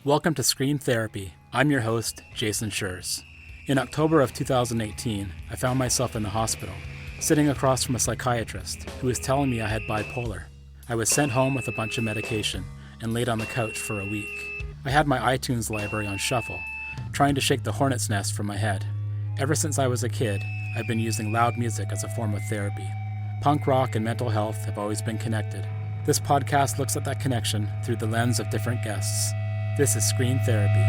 Welcome to Scream Therapy. I'm your host, Jason Schreurs. In October of 2018, I found myself in the hospital, sitting across from a psychiatrist who was telling me I had bipolar. I was sent home with a bunch of medication and laid on the couch for a week. I had my iTunes library on shuffle, trying to shake the hornet's nest from my head. Ever since I was a kid, I've been using loud music as a form of therapy. Punk rock and mental health have always been connected. This podcast looks at that connection through the lens of different guests. This is Scream Therapy.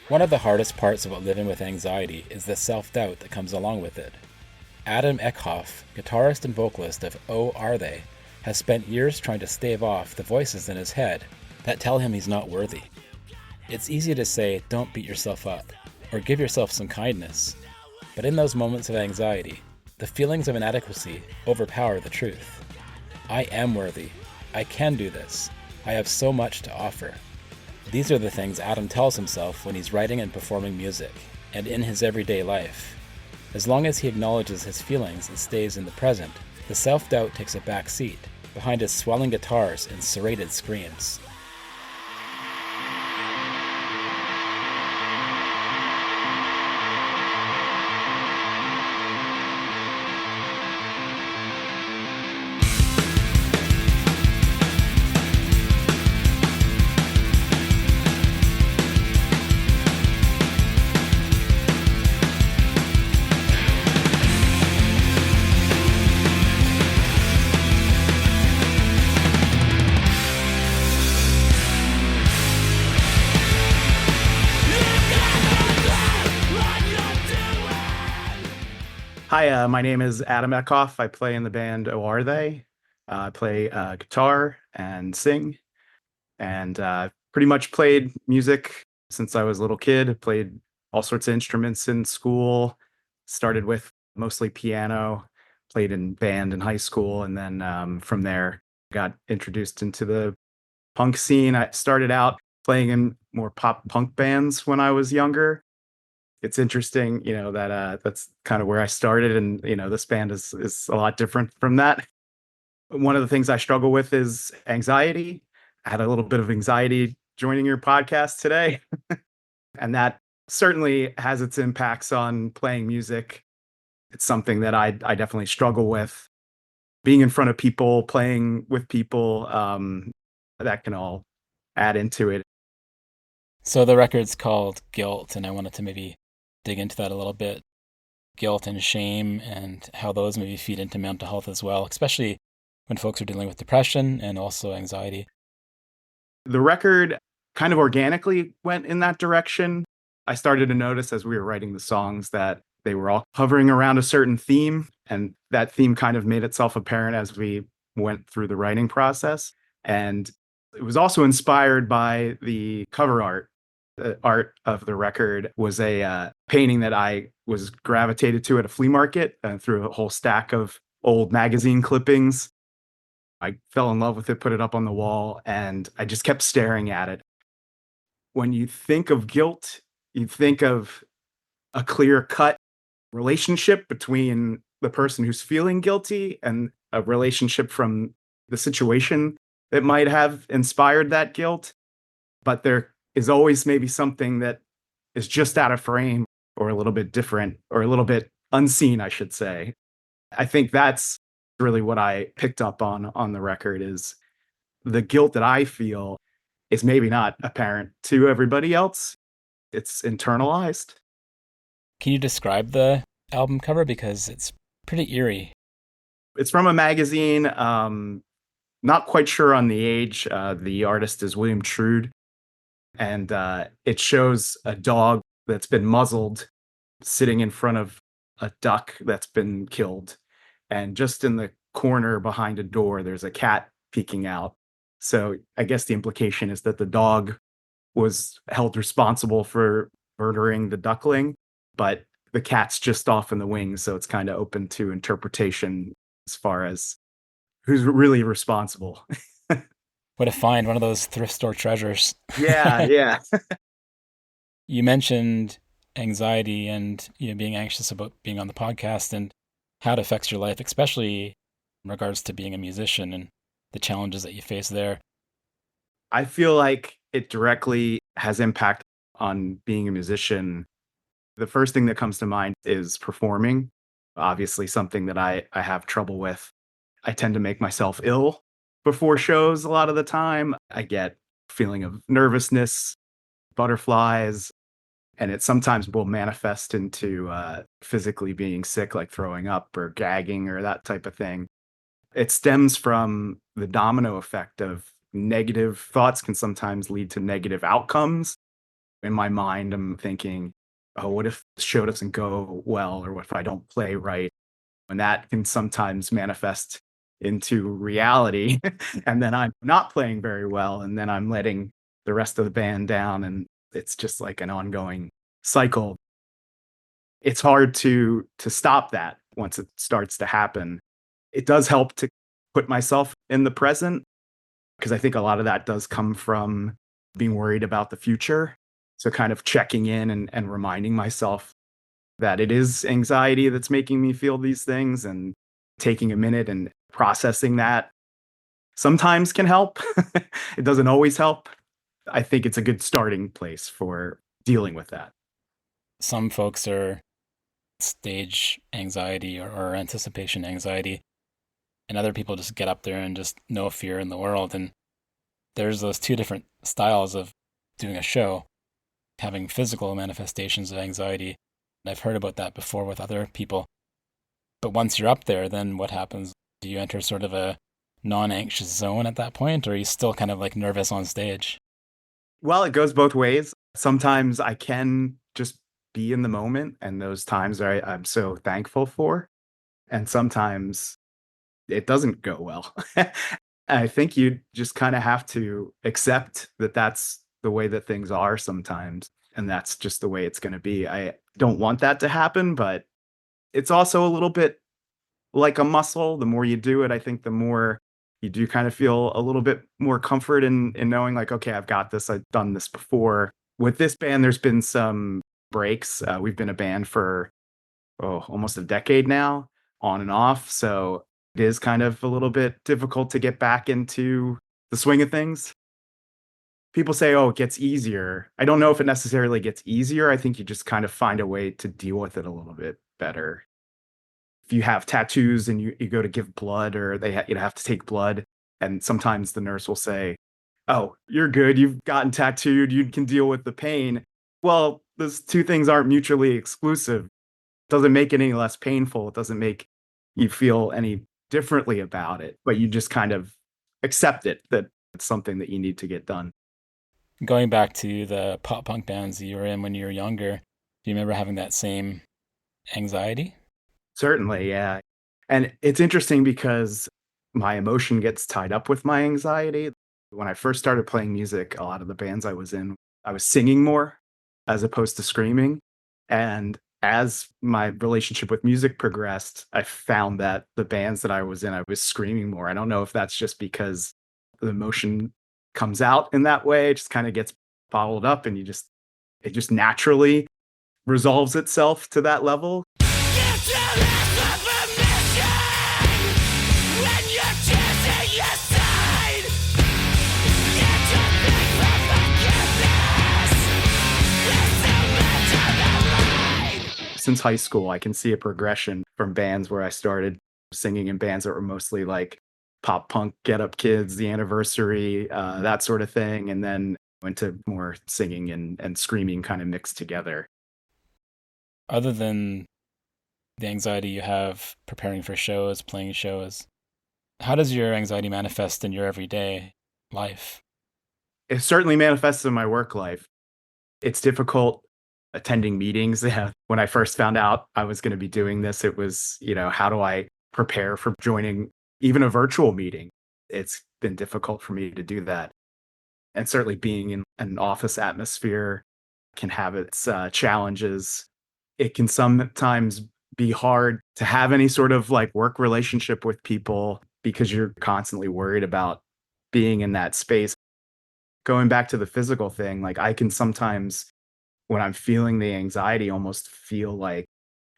One of the hardest parts about living with anxiety is the self-doubt that comes along with it. Adam Eckhoff, guitarist and vocalist of Oh, has spent years trying to stave off the voices in his head that tell him he's not worthy. It's easy to say, don't beat yourself up, or give yourself some kindness. But in those moments of anxiety, the feelings of inadequacy overpower the truth. I am worthy. I can do this. I have so much to offer. These are the things Adam tells himself when he's writing and performing music, and in his everyday life. As long as he acknowledges his feelings and stays in the present, the self-doubt takes a back seat, behind his swelling guitars and serrated screams. Hi, my name is Adam Eckhoff. I play in the band Oh, I play guitar and sing, and pretty much played music since I was a little kid. I played all sorts of instruments in school, started with mostly piano, played in band in high school, and then from there got introduced into the punk scene. I started out playing in more pop punk bands when I was younger. It's interesting, that that's kind of where I started, and this band is a lot different from that. One of the things I struggle with is anxiety. I had a little bit of anxiety joining your podcast today, and that certainly has its impacts on playing music. It's something that I definitely struggle with. Being in front of people, playing with people, that can all add into it. So the record's called Guilt, and I wanted to maybe dig into that a little bit. Guilt and shame and how those maybe feed into mental health as well, especially when folks are dealing with depression and also anxiety. The record kind of organically went in that direction. I started to notice as we were writing the songs that they were all hovering around a certain theme, and that theme kind of made itself apparent as we went through the writing process. And it was also inspired by the cover art. The art of the record was a painting that I was gravitated to at a flea market through a whole stack of old magazine clippings. I fell in love with it, put it up on the wall, and I just kept staring at it. When you think of guilt, you think of a clear-cut relationship between the person who's feeling guilty and a relationship from the situation that might have inspired that guilt. But there is always maybe something that is just out of frame or a little bit different or a little bit unseen, I should say. I think that's really what I picked up on the record is the guilt that I feel is maybe not apparent to everybody else. It's internalized. Can you describe the album cover? Because it's pretty eerie. It's from a magazine. Not quite sure on the age. The artist is William Trude. And it shows a dog that's been muzzled sitting in front of a duck that's been killed. And just in the corner behind a door, there's a cat peeking out. So I guess the implication is that the dog was held responsible for murdering the duckling, but the cat's just off in the wings. So it's kind of open to interpretation as far as who's really responsible. What a find, one of those thrift store treasures. Yeah, yeah. You mentioned anxiety and being anxious about being on the podcast and how it affects your life, especially in regards to being a musician and the challenges that you face there. I feel like it directly has impact on being a musician. The first thing that comes to mind is performing. Obviously, something that I have trouble with. I tend to make myself ill before shows a lot of the time. I get feeling of nervousness, butterflies, and it sometimes will manifest into physically being sick, like throwing up or gagging or that type of thing. It stems from the domino effect of negative thoughts can sometimes lead to negative outcomes. In my mind, I'm thinking, oh, what if the show doesn't go well? Or what if I don't play right? And that can sometimes manifest into reality. And then I'm not playing very well. And then I'm letting the rest of the band down. And it's just like an ongoing cycle. It's hard to stop that once it starts to happen. It does help to put myself in the present because I think a lot of that does come from being worried about the future. So kind of checking in and reminding myself that it is anxiety that's making me feel these things and taking a minute and processing that sometimes can help. It doesn't always help. I think it's a good starting place for dealing with that. Some folks are stage anxiety or anticipation anxiety, and other people just get up there and just no fear in the world. And there's those two different styles of doing a show, having physical manifestations of anxiety. And I've heard about that before with other people. But once you're up there, then what happens? Do you enter sort of a non-anxious zone at that point, or are you still kind of like nervous on stage? Well, it goes both ways. Sometimes I can just be in the moment, and those times I'm so thankful for. And sometimes it doesn't go well. I think you just kind of have to accept that that's the way that things are sometimes. And that's just the way it's going to be. I don't want that to happen, but it's also a little bit like a muscle. The more you do it, I think the more you do kind of feel a little bit more comfort in knowing, like, okay, I've got this. I've done this before. With this band, there's been some breaks. We've been a band for almost a decade now, on and off. So it is kind of a little bit difficult to get back into the swing of things. People say, oh, it gets easier. I don't know if it necessarily gets easier. I think you just kind of find a way to deal with it a little bit better. If you have tattoos and you go to give blood or you have to take blood, and sometimes the nurse will say, oh, you're good. You've gotten tattooed. You can deal with the pain. Well, those two things aren't mutually exclusive. Doesn't make it any less painful. It doesn't make you feel any differently about it, but you just kind of accept it that it's something that you need to get done. Going back to the pop punk bands that you were in when you were younger, do you remember having that same anxiety? Certainly, yeah. And it's interesting because my emotion gets tied up with my anxiety. When I first started playing music, a lot of the bands I was in, I was singing more as opposed to screaming. And as my relationship with music progressed, I found that the bands that I was in, I was screaming more. I don't know if that's just because the emotion comes out in that way. It just kind of gets bottled up and it just naturally resolves itself to that level. Since high school, I can see a progression from bands where I started singing in bands that were mostly like pop punk, Get Up Kids, The Anniversary, that sort of thing, and then went to more singing and screaming kind of mixed together. Other than the anxiety you have preparing for shows, playing shows, how does your anxiety manifest in your everyday life? It certainly manifests in my work life. It's difficult attending meetings. When I first found out I was going to be doing this, it was, how do I prepare for joining even a virtual meeting? It's been difficult for me to do that. And certainly being in an office atmosphere can have its challenges. It can sometimes be hard to have any sort of like work relationship with people because you're constantly worried about being in that space. Going back to the physical thing, like I can sometimes, when I'm feeling the anxiety, almost feel like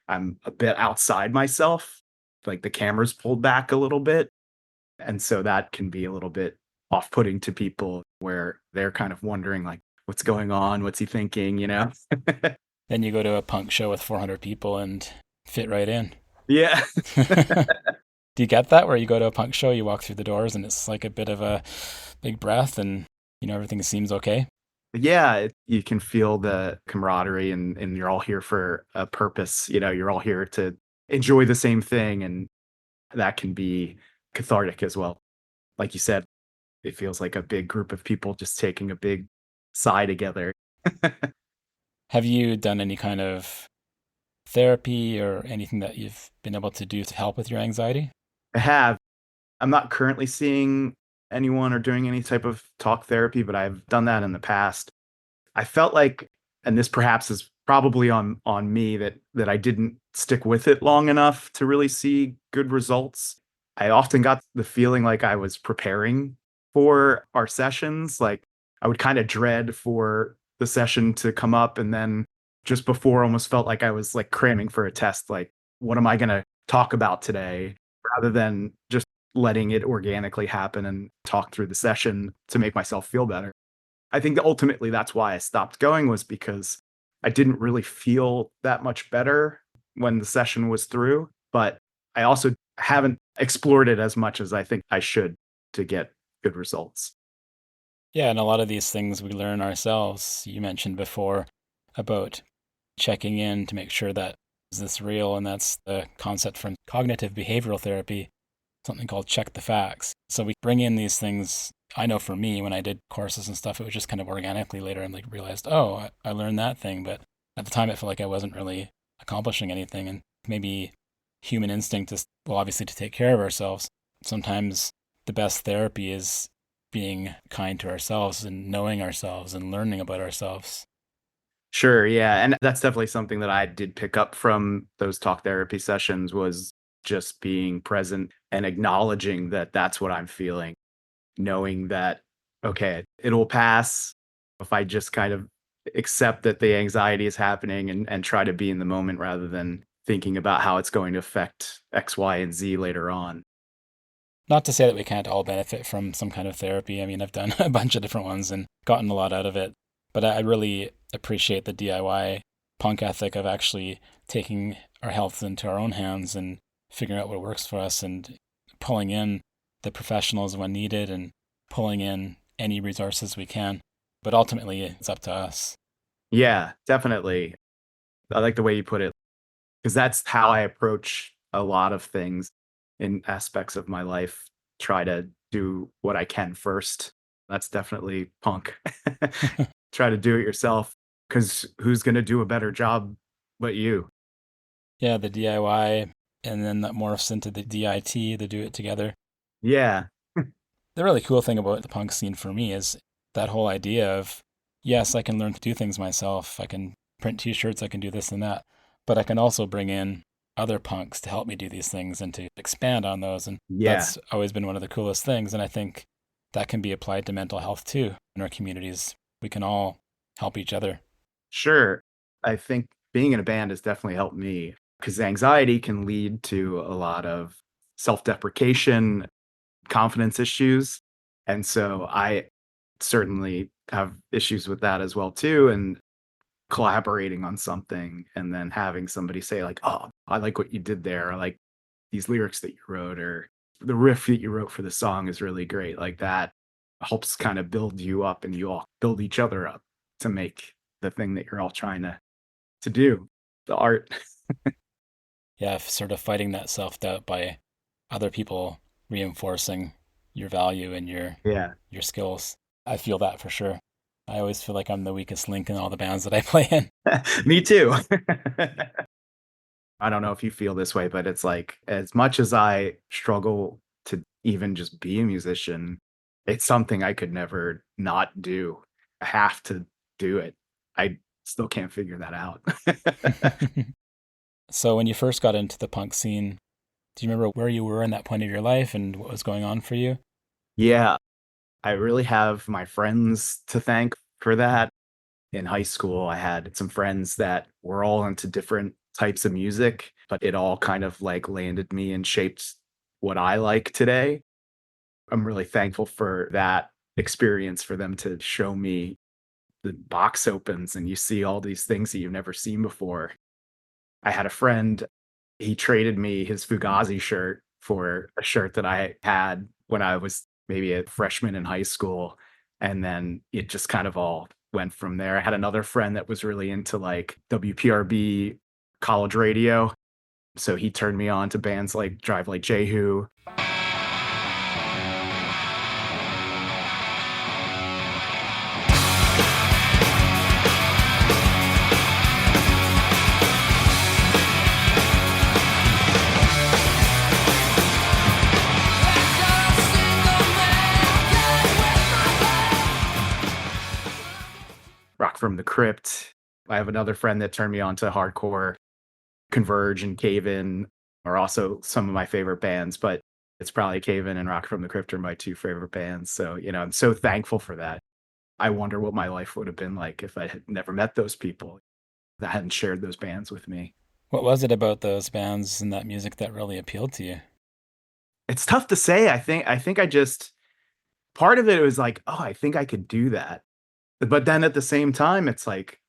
I'm a bit outside myself, like the camera's pulled back a little bit. And so that can be a little bit off putting to people where they're kind of wondering, like, what's going on? What's he thinking? Then you go to a punk show with 400 people and fit right in. Yeah. Do you get that where you go to a punk show, you walk through the doors and it's like a bit of a big breath and, everything seems okay? Yeah. You can feel the camaraderie and you're all here for a purpose. You're all here to enjoy the same thing. And that can be cathartic as well. Like you said, it feels like a big group of people just taking a big sigh together. Have you done any kind of therapy or anything that you've been able to do to help with your anxiety? I have. I'm not currently seeing anyone or doing any type of talk therapy, but I've done that in the past. I felt like, and this perhaps is probably on me, that I didn't stick with it long enough to really see good results. I often got the feeling like I was preparing for our sessions. Like I would kind of dread for the session to come up, and then just before almost felt like I was like cramming for a test. Like, what am I going to talk about today? Rather than just letting it organically happen and talk through the session to make myself feel better. I think that ultimately that's why I stopped going, was because I didn't really feel that much better when the session was through, but I also haven't explored it as much as I think I should to get good results. Yeah, and a lot of these things we learn ourselves. You mentioned before about checking in to make sure that is this real, and that's the concept from cognitive behavioral therapy, something called check the facts. So we bring in these things. I know for me, when I did courses and stuff, it was just kind of organically later and like realized, oh, I learned that thing. But at the time, it felt like I wasn't really accomplishing anything. And maybe human instinct is, well, obviously to take care of ourselves. Sometimes the best therapy is being kind to ourselves and knowing ourselves and learning about ourselves. Sure, yeah, and that's definitely something that I did pick up from those talk therapy sessions, was just being present and acknowledging that that's what I'm feeling, knowing that, okay, it'll pass if I just kind of accept that the anxiety is happening and try to be in the moment rather than thinking about how it's going to affect X, Y, and Z later on. Not to say that we can't all benefit from some kind of therapy. I mean, I've done a bunch of different ones and gotten a lot out of it. But I really appreciate the DIY punk ethic of actually taking our health into our own hands and figuring out what works for us and pulling in the professionals when needed and pulling in any resources we can. But ultimately, it's up to us. Yeah, definitely. I like the way you put it, because that's how I approach a lot of things in aspects of my life. Try to do what I can first. That's definitely punk. Try to do it yourself, because who's going to do a better job but you? Yeah, the DIY, and then that morphs into the DIT, the do it together. Yeah. The really cool thing about the punk scene for me is that whole idea of, yes, I can learn to do things myself. I can print t-shirts, I can do this and that, but I can also bring in other punks to help me do these things and to expand on those. And Yeah. that's always been one of the coolest things. And I think that can be applied to mental health too in our communities. We can all help each other. Sure. I think being in a band has definitely helped me, because anxiety can lead to a lot of self deprecation, confidence issues. And so I certainly have issues with that as well too. And collaborating on something and then having somebody say like, "Oh, I like what you did there," or like these lyrics that you wrote, or the riff that you wrote for the song is really great. Like that helps kind of build you up, and you all build each other up to make the thing that you're all trying to do, the art. Yeah, sort of fighting that self doubt by other people reinforcing your value and your Yeah. your skills. I feel that for sure. I always feel like I'm the weakest link in all the bands that I play in. Me too. I don't know if you feel this way, but it's like as much as I struggle to even just be a musician, it's something I could never not do. I have to do it. I still can't figure that out. So when you first got into the punk scene, do you remember where you were in that point of your life and what was going on for you? Yeah, I really have my friends to thank for that. In high school, I had some friends that were all into different types of music, but it all kind of like landed me and shaped what I like today. I'm really thankful for that experience, for them to show me the box opens and you see all these things that you've never seen before. I had a friend, he traded me his Fugazi shirt for a shirt that I had when I was maybe a freshman in high school. And then it just kind of all went from there. I had another friend that was really into like WPRB college radio. So he turned me on to bands like Drive Like Jehu. Rock from the Crypt. I have another friend that turned me on to hardcore. Converge and Cave In are also some of my favorite bands, but it's probably Cave In and Rock from the Crypt are my two favorite bands. So, I'm so thankful for that. I wonder what my life would have been like if I had never met those people that hadn't shared those bands with me. What was it about those bands and that music that really appealed to you? It's tough to say. I think I just part of it was like, oh, I think I could do that. But then at the same time, it's like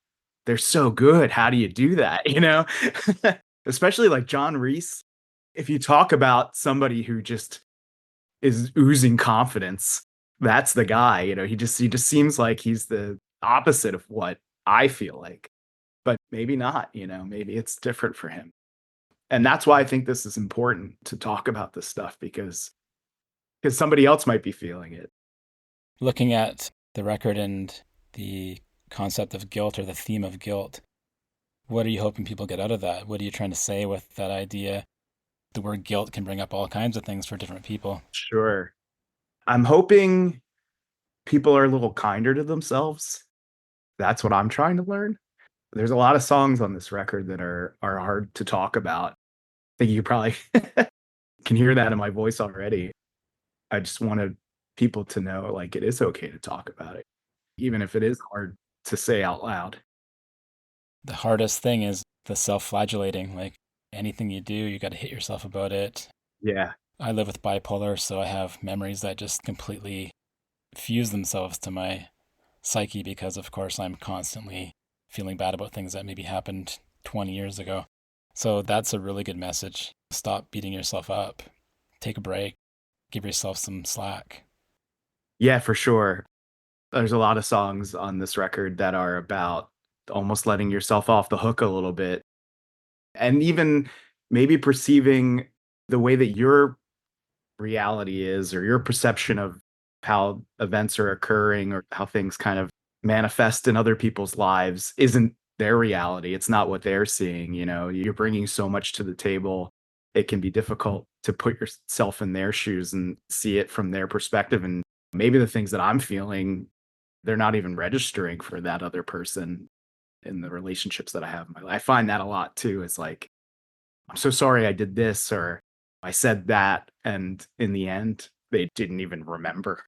they're so good. How do you do that? Especially like John Reese. If you talk about somebody who just is oozing confidence, that's the guy. He just seems like he's the opposite of what I feel like. But maybe not, maybe it's different for him. And that's why I think this is important to talk about this stuff because somebody else might be feeling it. Looking at the record and the concept of guilt or the theme of guilt, what are you hoping people get out of that? What are you trying to say with that idea? The word guilt can bring up all kinds of things for different people. Sure. I'm hoping people are a little kinder to themselves. That's what I'm trying to learn. There's a lot of songs on this record that are hard to talk about. I think you probably can hear that in my voice already. I just wanted people to know like it is okay to talk about it, even if it is hard to say out loud. The hardest thing is the self-flagellating. Like anything you do, you got to hit yourself about it. Yeah. I live with bipolar, so I have memories that just completely fuse themselves to my psyche because, of course, I'm constantly feeling bad about things that maybe happened 20 years ago. So that's a really good message. Stop beating yourself up. Take a break. Give yourself some slack. Yeah, for sure. There's a lot of songs on this record that are about almost letting yourself off the hook a little bit and even maybe perceiving the way that your reality is or your perception of how events are occurring or how things kind of manifest in other people's lives isn't their reality. It's not what they're seeing. You're bringing so much to the table. It can be difficult to put yourself in their shoes and see it from their perspective. And maybe the things that I'm feeling, they're not even registering for that other person in the relationships that I have in my life. I find that a lot too. It's like, I'm so sorry I did this or I said that. And in the end, they didn't even remember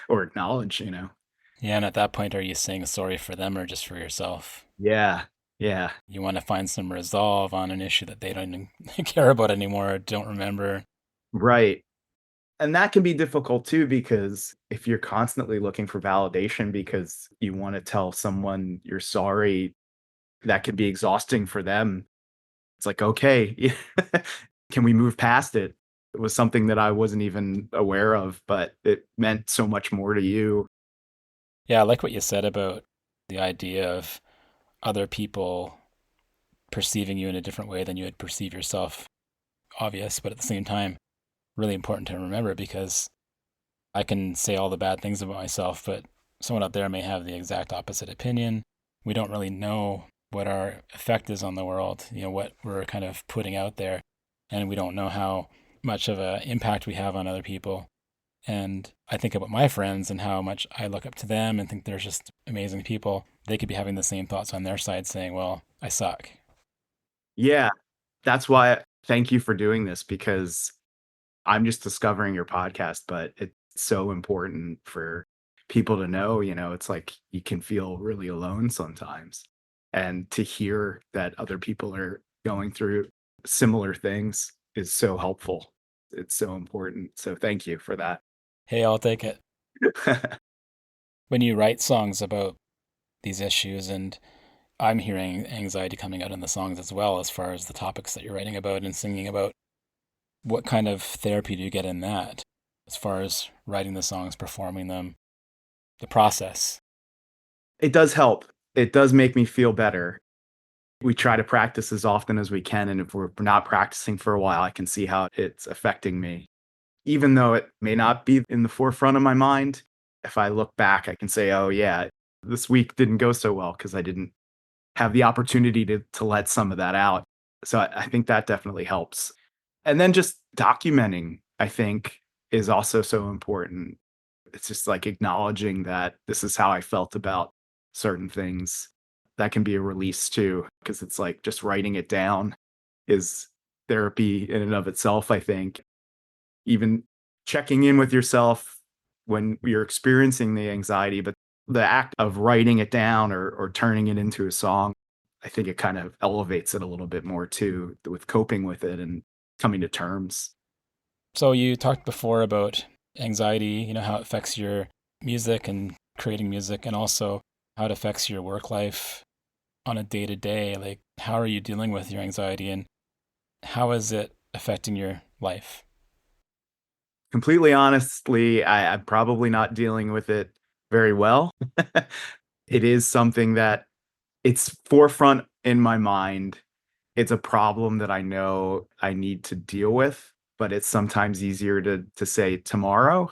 or acknowledge. Yeah, and at that point, are you saying sorry for them or just for yourself? Yeah. Yeah. You want to find some resolve on an issue that they don't even care about anymore or don't remember. Right. And that can be difficult too, because if you're constantly looking for validation because you want to tell someone you're sorry, that can be exhausting for them. It's like, okay, can we move past it? It was something that I wasn't even aware of, but it meant so much more to you. Yeah, I like what you said about the idea of other people perceiving you in a different way than you would perceive yourself. Obvious, but at the same time, really important to remember because I can say all the bad things about myself, but someone out there may have the exact opposite opinion. We don't really know what our effect is on the world, what we're kind of putting out there, and we don't know how much of an impact we have on other people. And I think about my friends and how much I look up to them and think they're just amazing people. They could be having the same thoughts on their side saying, well, I suck. Yeah, that's why thank you for doing this, because I'm just discovering your podcast, but it's so important for people to know, it's like you can feel really alone sometimes. And to hear that other people are going through similar things is so helpful. It's so important. So thank you for that. Hey, I'll take it. When you write songs about these issues, and I'm hearing anxiety coming out in the songs as well, as far as the topics that you're writing about and singing about, what kind of therapy do you get in that, as far as writing the songs, performing them, the process? It does help. It does make me feel better. We try to practice as often as we can, and if we're not practicing for a while, I can see how it's affecting me. Even though it may not be in the forefront of my mind, if I look back, I can say, oh yeah, this week didn't go so well because I didn't have the opportunity to let some of that out. So I think that definitely helps. And then just documenting, I think, is also so important. It's just like acknowledging that this is how I felt about certain things. That can be a release too, because it's like just writing it down is therapy in and of itself, I think. Even checking in with yourself when you're experiencing the anxiety, but the act of writing it down or turning it into a song, I think it kind of elevates it a little bit more too, with coping with it and coming to terms. So you talked before about anxiety, how it affects your music and creating music, and also how it affects your work life on a day-to-day. Like, how are you dealing with your anxiety, and how is it affecting your life? Completely honestly, I'm probably not dealing with it very well. It is something that it's forefront in my mind. It's a problem that I know I need to deal with, but it's sometimes easier to say tomorrow.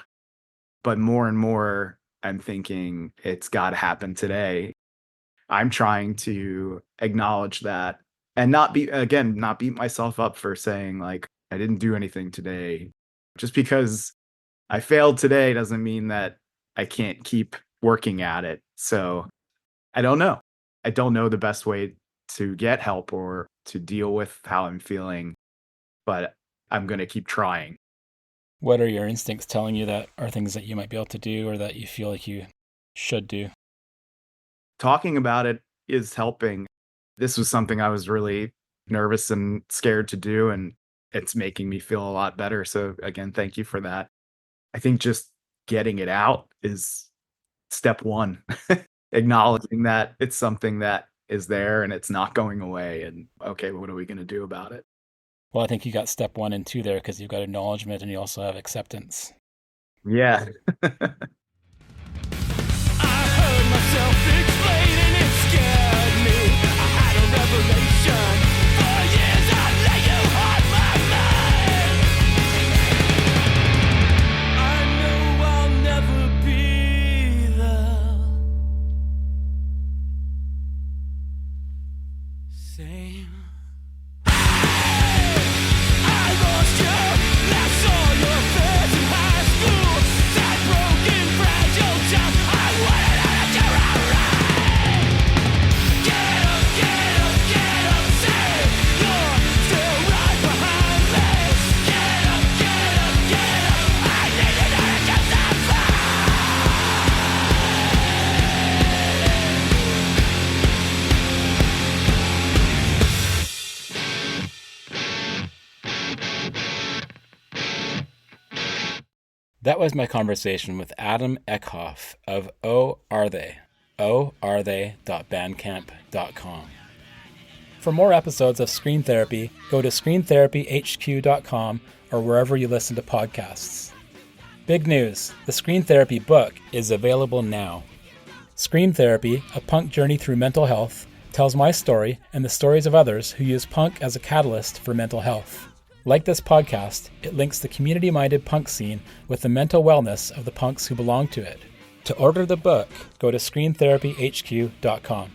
But more and more, I'm thinking it's got to happen today. I'm trying to acknowledge that and not beat myself up for saying like, I didn't do anything today. Just because I failed today doesn't mean that I can't keep working at it. So I don't know. I don't know the best way to get help or to deal with how I'm feeling, but I'm going to keep trying. What are your instincts telling you that are things that you might be able to do or that you feel like you should do? Talking about it is helping. This was something I was really nervous and scared to do, and it's making me feel a lot better. So again, thank you for that. I think just getting it out is step one. Acknowledging that it's something that is there and it's not going away. And okay, what are we going to do about it? Well, I think you got step 1 and 2 there, because you've got acknowledgement and you also have acceptance. Yeah. I heard myself explain and it scared me. I had a revelation. For years I lay you on my mind. I know I'll never be the same. I lost you, last saw your face in high school. Sad, broken, fragile child. I wanted to let you alright. Get up, say you're still right behind me. Get up, I need you to get that fight. That was my conversation with Adam Eckhoff of Oh, Are They? oharethey.bandcamp.com. For more episodes of Screen Therapy, go to screentherapyhq.com or wherever you listen to podcasts. Big news, the Screen Therapy book is available now. Screen Therapy, A Punk Journey Through Mental Health, tells my story and the stories of others who use punk as a catalyst for mental health. Like this podcast, it links the community-minded punk scene with the mental wellness of the punks who belong to it. To order the book, go to screentherapyhq.com.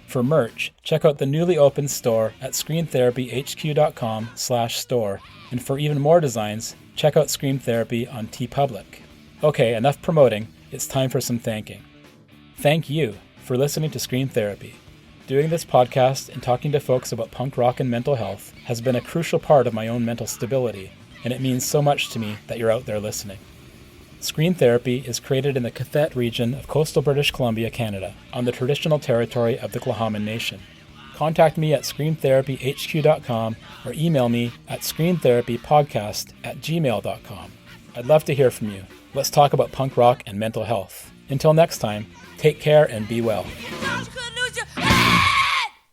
For merch, check out the newly opened store at screentherapyhq.com/store, and for even more designs, check out Screen Therapy on TeePublic. Okay, enough promoting, it's time for some thanking. Thank you for listening to Screen Therapy. Doing this podcast and talking to folks about punk rock and mental health has been a crucial part of my own mental stability, and it means so much to me that you're out there listening. Screen Therapy is created in the Cathet region of coastal British Columbia, Canada, on the traditional territory of the Tla'amin Nation. Contact me at screentherapyhq.com or email me at screentherapypodcast@gmail.com. I'd love to hear from you. Let's talk about punk rock and mental health. Until next time, take care and be well. You could lose your